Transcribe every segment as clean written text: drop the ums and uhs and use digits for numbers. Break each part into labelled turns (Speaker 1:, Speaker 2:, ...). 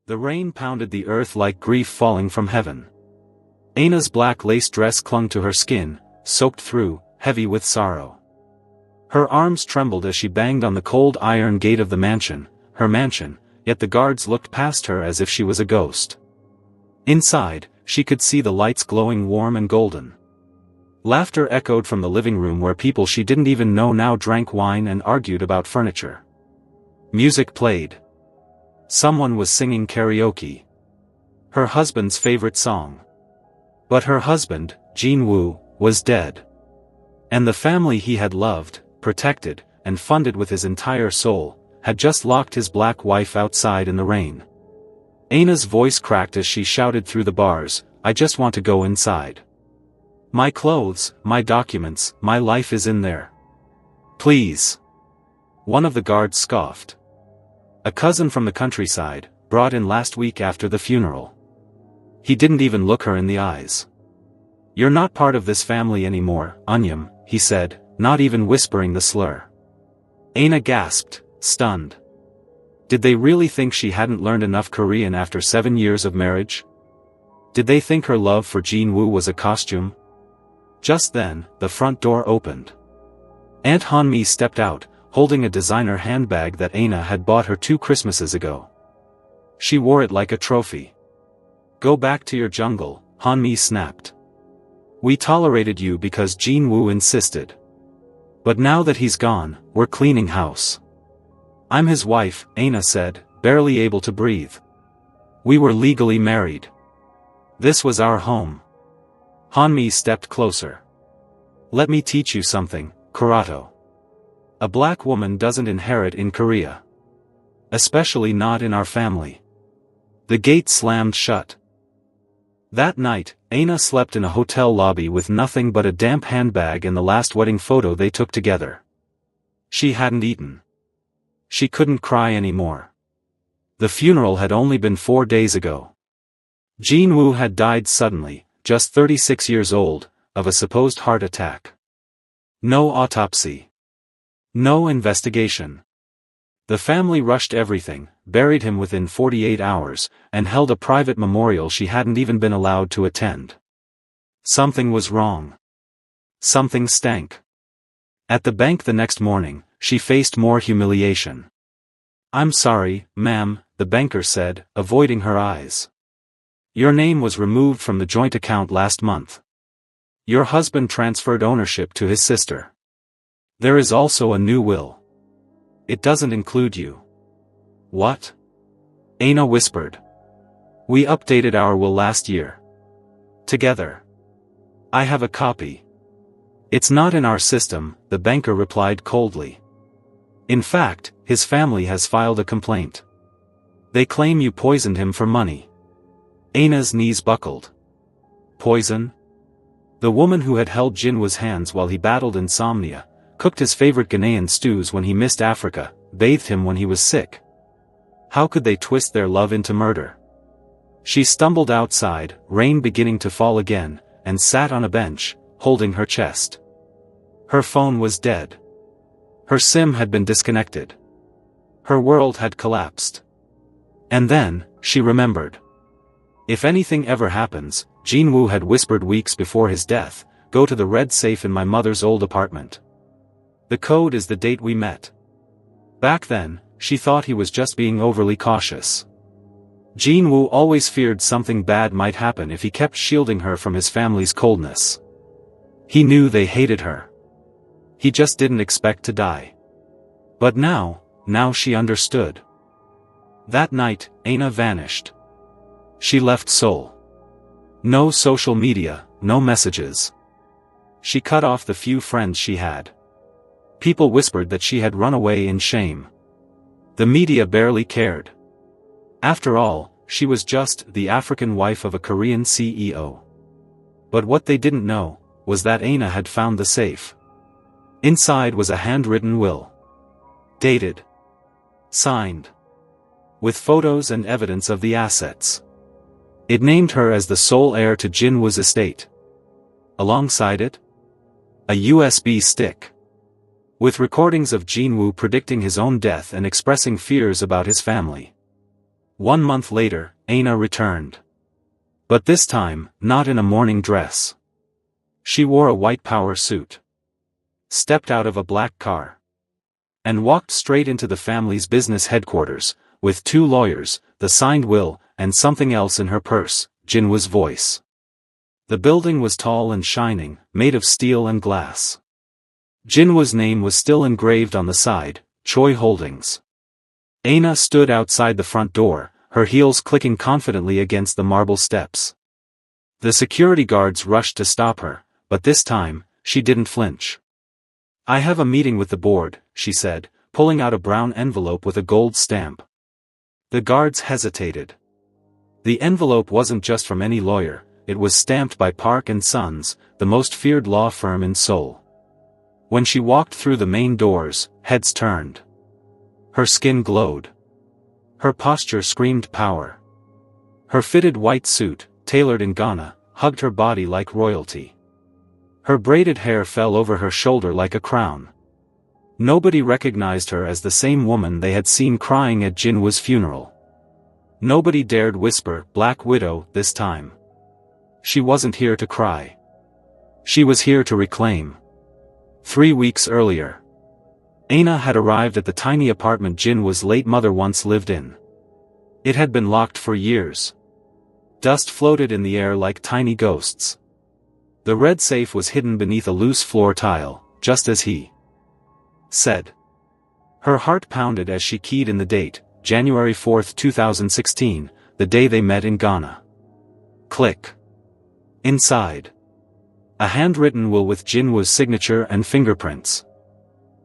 Speaker 1: The rain pounded the earth like grief falling from heaven. Aina's black lace dress clung to her skin, soaked through, heavy with sorrow. Her arms trembled as she banged on the cold iron gate of the mansion, her mansion, yet the guards looked past her as if she was a ghost. Inside, she could see the lights glowing warm and golden. Laughter echoed from the living room where people she didn't even know now drank wine and argued about furniture. Music played. Someone was singing karaoke. Her husband's favorite song. But her husband, Jin-woo, was dead. And the family he had loved, protected, and funded with his entire soul, had just locked his black wife outside in the rain. Aina's voice cracked as she shouted through the bars, "I just want to go inside. My clothes, my documents, my life is in there. Please." One of the guards scoffed. A cousin from the countryside, brought in last week after the funeral. He didn't even look her in the eyes. "You're not part of this family anymore, Unyam," he said, not even whispering the slur. Aina gasped, stunned. Did they really think she hadn't learned enough Korean after 7 years of marriage? Did they think her love for Jin-woo was a costume? Just then, the front door opened. Aunt Han-mi stepped out, holding a designer handbag that Aina had bought her 2 Christmases ago. She wore it like a trophy. "Go back to your jungle," Han-mi snapped. "We tolerated you because Jin-woo insisted. But now that he's gone, we're cleaning house." "I'm his wife," Aina said, barely able to breathe. "We were legally married. This was our home." Han-mi stepped closer. "Let me teach you something, Kurato. A black woman doesn't inherit in Korea. Especially not in our family." The gate slammed shut. That night, Aina slept in a hotel lobby with nothing but a damp handbag and the last wedding photo they took together. She hadn't eaten. She couldn't cry anymore. The funeral had only been 4 days ago. Jin-woo had died suddenly, just 36 years old, of a supposed heart attack. No autopsy. No investigation. The family rushed everything, buried him within 48 hours, and held a private memorial she hadn't even been allowed to attend. Something was wrong. Something stank. At the bank the next morning, she faced more humiliation. "I'm sorry, ma'am," the banker said, avoiding her eyes. "Your name was removed from the joint account last month. Your husband transferred ownership to his sister. There is also a new will. It doesn't include you." "What?" Aina whispered. "We updated our will last year. Together. I have a copy." "It's not in our system," the banker replied coldly. "In fact, his family has filed a complaint. They claim you poisoned him for money." Aina's knees buckled. Poison? The woman who had held Jin-woo's hands while he battled insomnia, cooked his favorite Ghanaian stews when he missed Africa, bathed him when he was sick. How could they twist their love into murder? She stumbled outside, rain beginning to fall again, and sat on a bench, holding her chest. Her phone was dead. Her SIM had been disconnected. Her world had collapsed. And then, she remembered. If anything ever happens, Jin-woo had whispered weeks before his death, "Go to the red safe in my mother's old apartment. The code is the date we met." Back then, she thought he was just being overly cautious. Jin-woo always feared something bad might happen if he kept shielding her from his family's coldness. He knew they hated her. He just didn't expect to die. But now she understood. That night, Aina vanished. She left Seoul. No social media, no messages. She cut off the few friends she had. People whispered that she had run away in shame. The media barely cared. After all, she was just the African wife of a Korean CEO. But what they didn't know was that Aina had found the safe. Inside was a handwritten will. Dated. Signed. With photos and evidence of the assets. It named her as the sole heir to Jin-woo's estate. Alongside it, a USB stick. With recordings of Jin-woo predicting his own death and expressing fears about his family. 1 month later, Aina returned. But this time, not in a morning dress. She wore a white power suit, stepped out of a black car, and walked straight into the family's business headquarters, with 2 lawyers, the signed will, and something else in her purse, Jinwoo's voice. The building was tall and shining, made of steel and glass. Jinwoo's name was still engraved on the side, Choi Holdings. Aina stood outside the front door, her heels clicking confidently against the marble steps. The security guards rushed to stop her, but this time, she didn't flinch. "I have a meeting with the board," she said, pulling out a brown envelope with a gold stamp. The guards hesitated. The envelope wasn't just from any lawyer, it was stamped by Park & Sons, the most feared law firm in Seoul. When she walked through the main doors, heads turned. Her skin glowed. Her posture screamed power. Her fitted white suit, tailored in Ghana, hugged her body like royalty. Her braided hair fell over her shoulder like a crown. Nobody recognized her as the same woman they had seen crying at Jinwoo's funeral. Nobody dared whisper, "Black Widow," this time. She wasn't here to cry. She was here to reclaim. 3 weeks earlier, Aina had arrived at the tiny apartment Jinwoo's late mother once lived in. It had been locked for years. Dust floated in the air like tiny ghosts. The red safe was hidden beneath a loose floor tile, just as he said. Her heart pounded as she keyed in the date, January 4, 2016, the day they met in Ghana. Click. Inside, a handwritten will with Jinwoo's signature and fingerprints.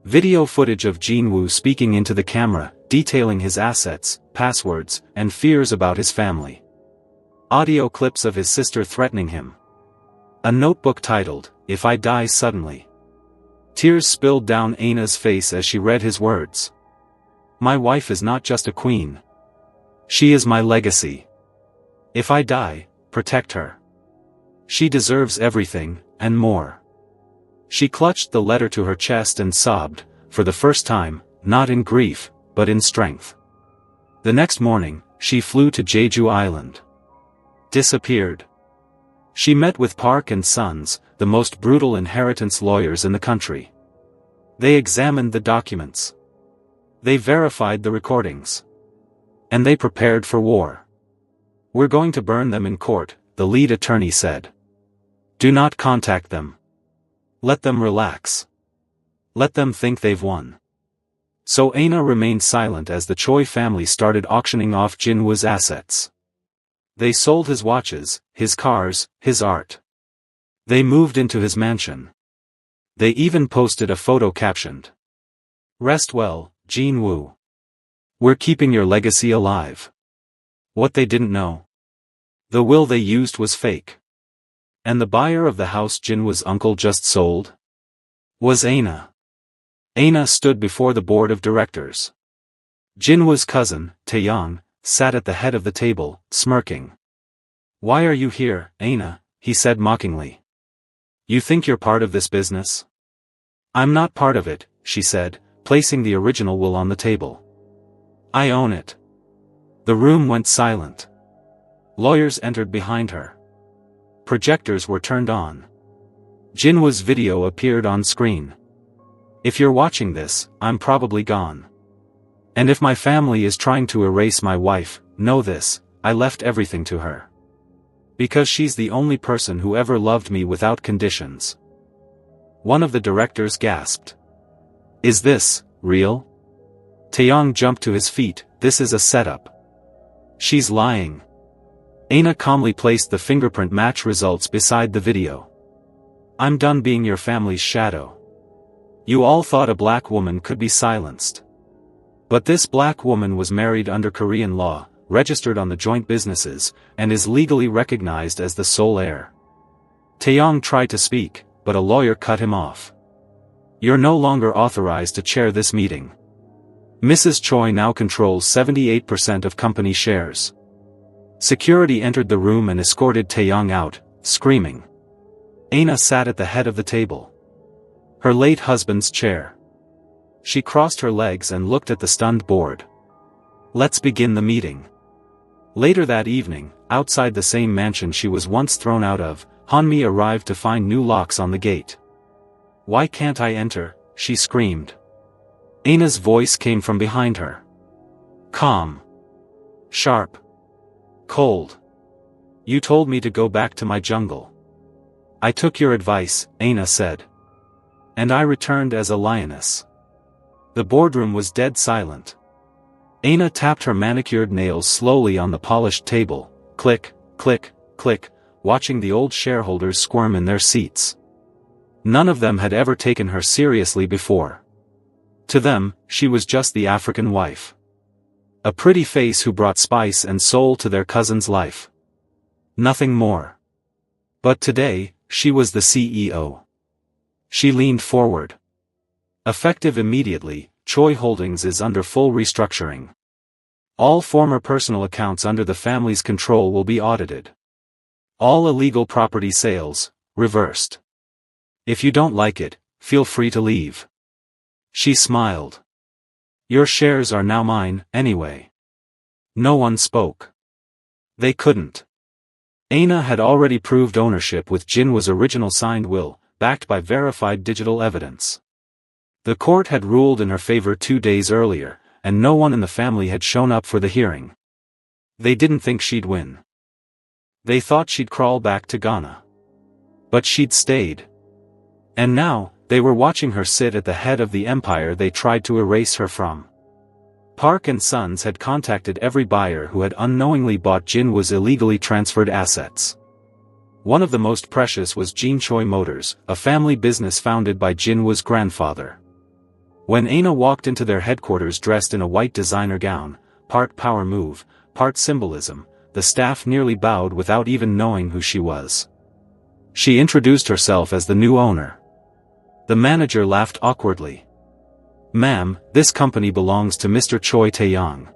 Speaker 1: Video footage of Jinwoo speaking into the camera, detailing his assets, passwords, and fears about his family. Audio clips of his sister threatening him. A notebook titled, "If I Die Suddenly." Tears spilled down Aina's face as she read his words. "My wife is not just a queen. She is my legacy. If I die, protect her. She deserves everything, and more." She clutched the letter to her chest and sobbed, for the first time, not in grief, but in strength. The next morning, she flew to Jeju Island. Disappeared. She met with Park & Sons, the most brutal inheritance lawyers in the country. They examined the documents. They verified the recordings. And they prepared for war. "We're going to burn them in court," the lead attorney said. "Do not contact them. Let them relax. Let them think they've won." So Aina remained silent as the Choi family started auctioning off Jinwoo's assets. They sold his watches, his cars, his art. They moved into his mansion. They even posted a photo captioned, "Rest well, Jinwoo. We're keeping your legacy alive." What they didn't know, the will they used was fake. And the buyer of the house Jinwoo's uncle just sold was Aina. Aina stood before the board of directors. Jinwoo's cousin, Taeyong, sat at the head of the table, smirking. "Why are you here, Aina?" he said mockingly. "You think you're part of this business?" "I'm not part of it," she said, placing the original will on the table. "I own it." The room went silent. Lawyers entered behind her. Projectors were turned on. Jinwoo's video appeared on screen. "If you're watching this, I'm probably gone. And if my family is trying to erase my wife, know this, I left everything to her. Because she's the only person who ever loved me without conditions." One of the directors gasped. "Is this real?" Taeyong jumped to his feet. "This is a setup. She's lying." Aina calmly placed the fingerprint match results beside the video. "I'm done being your family's shadow. You all thought a black woman could be silenced. But this black woman was married under Korean law, registered on the joint businesses, and is legally recognized as the sole heir." Taeyong tried to speak, but a lawyer cut him off. "You're no longer authorized to chair this meeting. Mrs. Choi now controls 78% of company shares." Security entered the room and escorted Taeyong out, screaming. Aina sat at the head of the table. Her late husband's chair. She crossed her legs and looked at the stunned board. "Let's begin the meeting." Later that evening, outside the same mansion she was once thrown out of, Hanmi arrived to find new locks on the gate. "Why can't I enter?" she screamed. Aina's voice came from behind her. Calm. Sharp. Cold. "You told me to go back to my jungle. I took your advice," Aina said. "And I returned as a lioness." The boardroom was dead silent. Aina tapped her manicured nails slowly on the polished table, click, click, click, watching the old shareholders squirm in their seats. None of them had ever taken her seriously before. To them, she was just the African wife. A pretty face who brought spice and soul to their cousin's life. Nothing more. But today, she was the CEO. She leaned forward. "Effective immediately, Choi Holdings is under full restructuring. All former personal accounts under the family's control will be audited. All illegal property sales, reversed. If you don't like it, feel free to leave." She smiled. "Your shares are now mine, anyway." No one spoke. They couldn't. Aina had already proved ownership with Jinwoo's original signed will, backed by verified digital evidence. The court had ruled in her favor 2 days earlier, and no one in the family had shown up for the hearing. They didn't think she'd win. They thought she'd crawl back to Ghana. But she'd stayed. And now, they were watching her sit at the head of the empire they tried to erase her from. Park and Sons had contacted every buyer who had unknowingly bought Jinwoo's illegally transferred assets. One of the most precious was Jin Choi Motors, a family business founded by Jinwoo's grandfather. When Aina walked into their headquarters dressed in a white designer gown, part power move, part symbolism, the staff nearly bowed without even knowing who she was. She introduced herself as the new owner. The manager laughed awkwardly. "Ma'am, this company belongs to Mr. Choi Taeyong.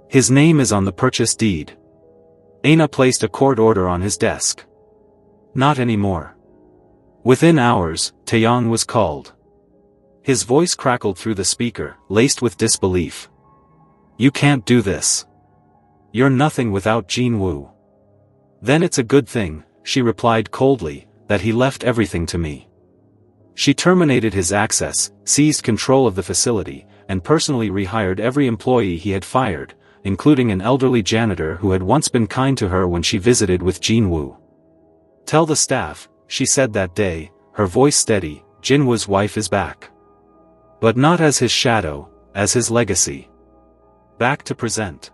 Speaker 1: His name is on the purchase deed." Aina placed a court order on his desk. "Not anymore." Within hours, Taeyong was called. His voice crackled through the speaker, laced with disbelief. "You can't do this. You're nothing without Jinwoo." "Then it's a good thing," she replied coldly, "that he left everything to me." She terminated his access, seized control of the facility, and personally rehired every employee he had fired, including an elderly janitor who had once been kind to her when she visited with Jinwoo. "Tell the staff," she said that day, her voice steady, "Jinwoo's wife is back. But not as his shadow, as his legacy. Back to present."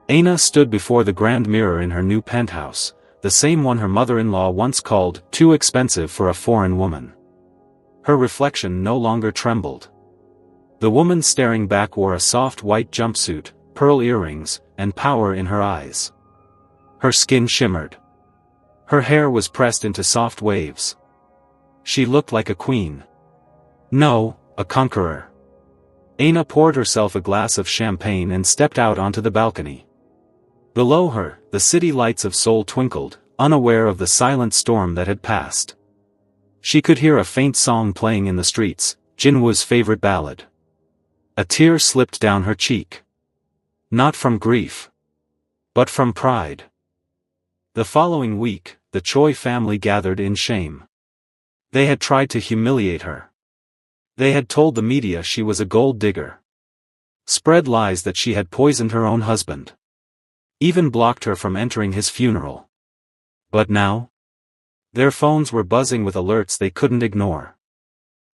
Speaker 1: Aina stood before the grand mirror in her new penthouse, the same one her mother-in-law once called too expensive for a foreign woman. Her reflection no longer trembled. The woman staring back wore a soft white jumpsuit, pearl earrings, and power in her eyes. Her skin shimmered. Her hair was pressed into soft waves. She looked like a queen. No, a conqueror. Aina poured herself a glass of champagne and stepped out onto the balcony. Below her, the city lights of Seoul twinkled, unaware of the silent storm that had passed. She could hear a faint song playing in the streets, Jinwoo's favorite ballad. A tear slipped down her cheek. Not from grief, but from pride. The following week, the Choi family gathered in shame. They had tried to humiliate her. They had told the media she was a gold digger. Spread lies that she had poisoned her own husband. Even blocked her from entering his funeral. But now? Their phones were buzzing with alerts they couldn't ignore.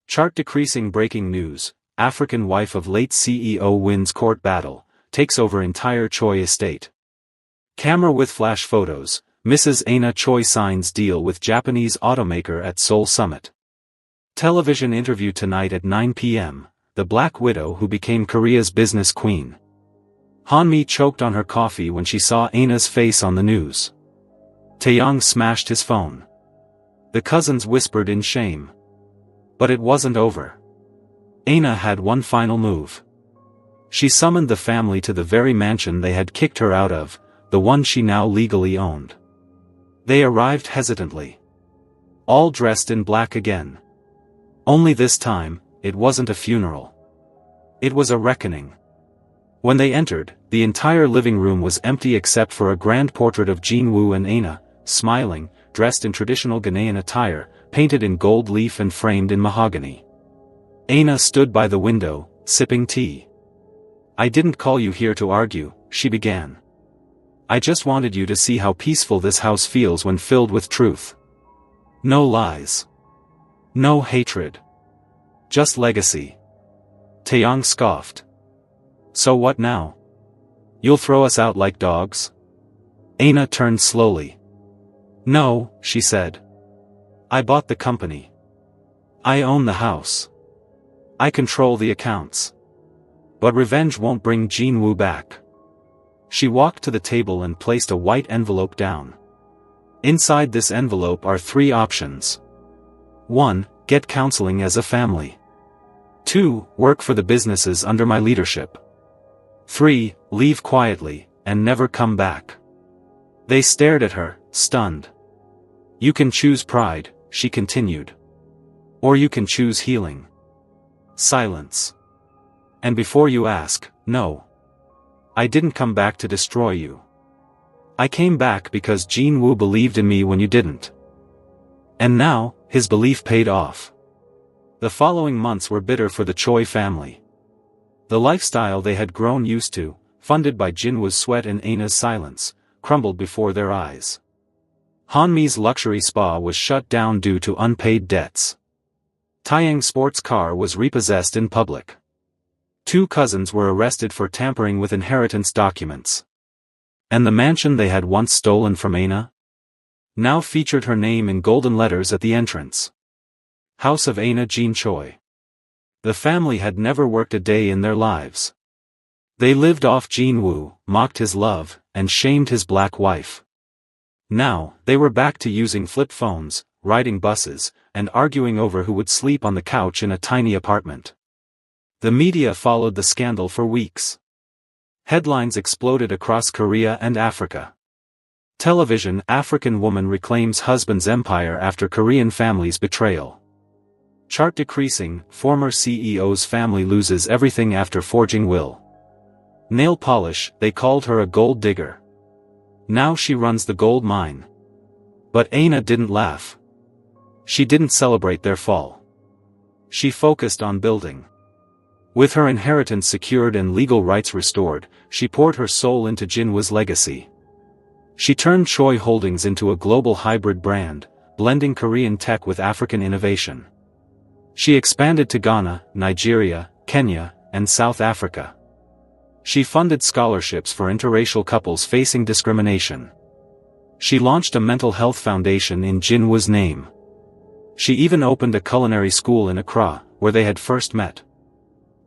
Speaker 1: Chart decreasing breaking news, African wife of late CEO wins court battle, takes over entire Choi estate. Camera with flash photos, Mrs. Aina Choi signs deal with Japanese automaker at Seoul Summit. Television interview tonight at 9 p.m., the Black Widow who became Korea's business queen. Hanmi choked on her coffee when she saw Aina's face on the news. Taeyong smashed his phone. The cousins whispered in shame. But it wasn't over. Aina had one final move. She summoned the family to the very mansion they had kicked her out of, the one she now legally owned. They arrived hesitantly. All dressed in black again. Only this time, it wasn't a funeral. It was a reckoning. When they entered, the entire living room was empty except for a grand portrait of Jinwoo and Aina, smiling, dressed in traditional Ghanaian attire, painted in gold leaf and framed in mahogany. Aina stood by the window, sipping tea. "I didn't call you here to argue," she began. "I just wanted you to see how peaceful this house feels when filled with truth. No lies. No hatred. Just legacy." Taeyong scoffed. "So what now? You'll throw us out like dogs?" Aina turned slowly. "No," she said. "I bought the company. I own the house. I control the accounts. But revenge won't bring Jinwoo back." She walked to the table and placed a white envelope down. "Inside this envelope are 3 options. 1. Get counseling as a family. 2. Work for the businesses under my leadership. 3. Leave quietly, and never come back." They stared at her, stunned. "You can choose pride," she continued. "Or you can choose healing." Silence. "And before you ask, no. I didn't come back to destroy you. I came back because Jinwoo believed in me when you didn't. And now, his belief paid off." The following months were bitter for the Choi family. The lifestyle they had grown used to, funded by Jinwoo's sweat and Aina's silence, crumbled before their eyes. Hanmi's luxury spa was shut down due to unpaid debts. Taeyang's sports car was repossessed in public. 2 cousins were arrested for tampering with inheritance documents. And the mansion they had once stolen from Aina now featured her name in golden letters at the entrance. House of Aina Jean Choi. The family had never worked a day in their lives. They lived off Jinwoo, mocked his love, and shamed his black wife. Now, they were back to using flip phones, riding buses, and arguing over who would sleep on the couch in a tiny apartment. The media followed the scandal for weeks. Headlines exploded across Korea and Africa. Television: African woman reclaims husband's empire after Korean family's betrayal. Chart decreasing: former CEO's family loses everything after forging will. Nail polish: they called her a gold digger. Now she runs the gold mine. But Aina didn't laugh. She didn't celebrate their fall. She focused on building. With her inheritance secured and legal rights restored, she poured her soul into Jinwoo's legacy. She turned Choi Holdings into a global hybrid brand, blending Korean tech with African innovation. She expanded to Ghana, Nigeria, Kenya, and South Africa. She funded scholarships for interracial couples facing discrimination. She launched a mental health foundation in Jinwoo's name. She even opened a culinary school in Accra, where they had first met.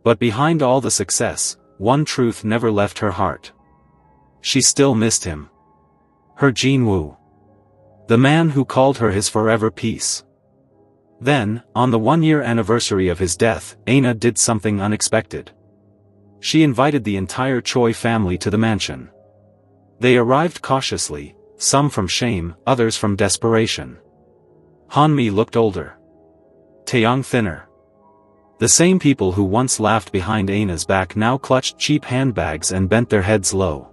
Speaker 1: But behind all the success, one truth never left her heart. She still missed him. Her Jinwoo. The man who called her his forever peace. Then, on the 1-year anniversary of his death, Aina did something unexpected. She invited the entire Choi family to the mansion. They arrived cautiously, some from shame, others from desperation. Hanmi looked older. Taeyong thinner. The same people who once laughed behind Aina's back now clutched cheap handbags and bent their heads low.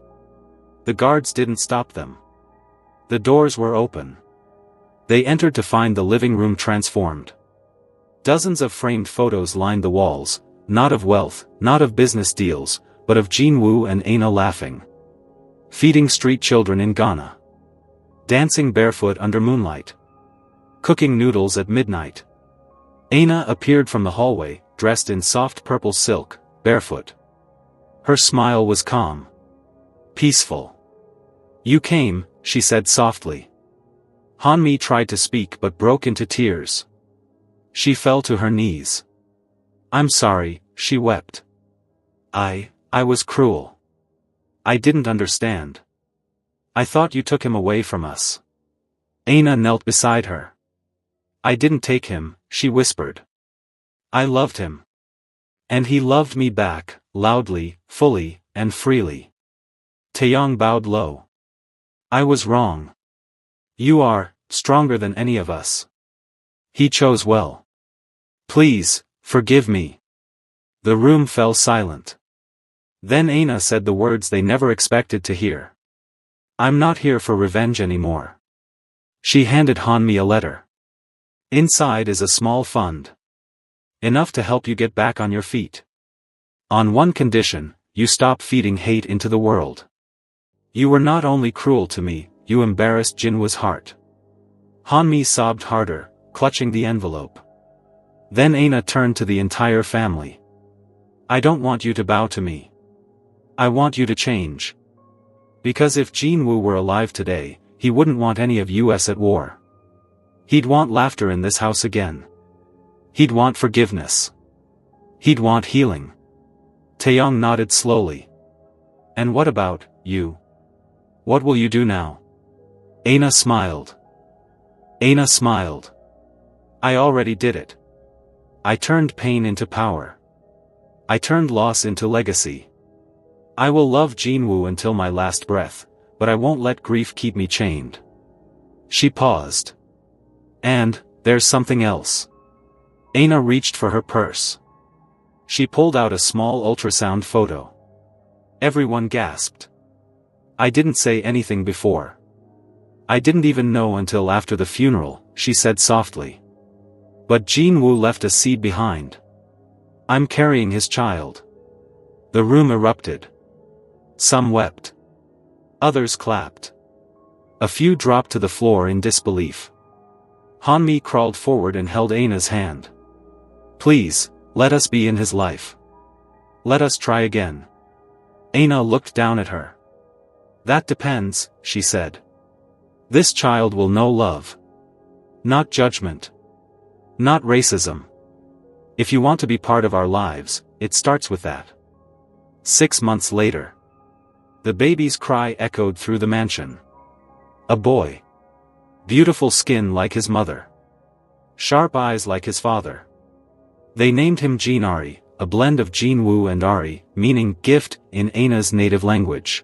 Speaker 1: The guards didn't stop them. The doors were open. They entered to find the living room transformed. Dozens of framed photos lined the walls, not of wealth, not of business deals, but of Jinwoo and Aina laughing. Feeding street children in Ghana. Dancing barefoot under moonlight. Cooking noodles at midnight. Aina appeared from the hallway, dressed in soft purple silk, barefoot. Her smile was calm. Peaceful. "You came," she said softly. Hanmi tried to speak but broke into tears. She fell to her knees. "I'm sorry," she wept. I was cruel. I didn't understand. I thought you took him away from us." Aina knelt beside her. "I didn't take him," she whispered. "I loved him. And he loved me back, loudly, fully, and freely." Taeyong bowed low. "I was wrong. You are stronger than any of us. He chose well. Please, forgive me." The room fell silent. Then Aina said the words they never expected to hear. I'm not here for revenge anymore. She handed Hanmi a letter. Inside is a small fund. Enough to help you get back on your feet. On one condition, you stop feeding hate into the world. You were not only cruel to me, you embarrassed Jinwoo's heart. Hanmi sobbed harder, clutching the envelope. Then Aina turned to the entire family. I don't want you to bow to me. I want you to change. Because if Jinwoo were alive today, he wouldn't want any of us at war. He'd want laughter in this house again. He'd want forgiveness. He'd want healing. Taeyong nodded slowly. And what about you? What will you do now? Aina smiled. Aina smiled. I already did it. I turned pain into power. I turned loss into legacy. I will love Jinwoo until my last breath, but I won't let grief keep me chained. She paused. And, there's something else. Aina reached for her purse. She pulled out a small ultrasound photo. Everyone gasped. I didn't say anything before. I didn't even know until after the funeral, she said softly. But Jinwoo left a seed behind. I'm carrying his child. The room erupted. Some wept. Others clapped. A few dropped to the floor in disbelief. Hanmi crawled forward and held Aina's hand. Please, let us be in his life. Let us try again. Aina looked down at her. That depends, she said. This child will know love. Not judgment. Not racism. If you want to be part of our lives, it starts with that. 6 months later. The baby's cry echoed through the mansion. A boy. Beautiful skin like his mother. Sharp eyes like his father. They named him Jinari, a blend of Jinwoo and Ari, meaning gift in Aina's native language.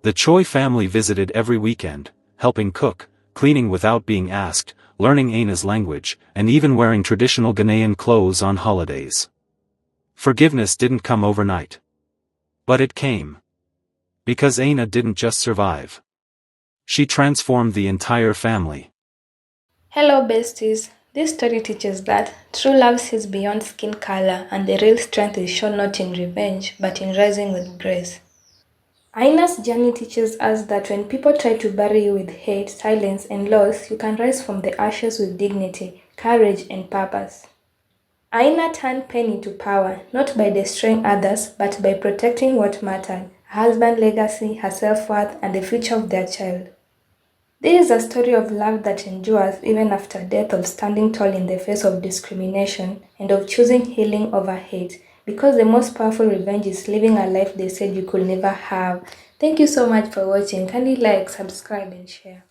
Speaker 1: The Choi family visited every weekend, helping cook, cleaning without being asked, learning Aina's language, and even wearing traditional Ghanaian clothes on holidays. Forgiveness didn't come overnight. But it came. Because Aina didn't just survive. She transformed the entire family.
Speaker 2: Hello besties, this story teaches that true love sees beyond skin color and the real strength is shown not in revenge but in rising with grace. Aina's journey teaches us that when people try to bury you with hate, silence and loss, you can rise from the ashes with dignity, courage and purpose. Aina turned pain into power, not by destroying others but by protecting what mattered, her husband's legacy, her self-worth and the future of their child. This is a story of love that endures even after death, of standing tall in the face of discrimination, and of choosing healing over hate, because the most powerful revenge is living a life they said you could never have. Thank you so much for watching. Kindly like, subscribe and share.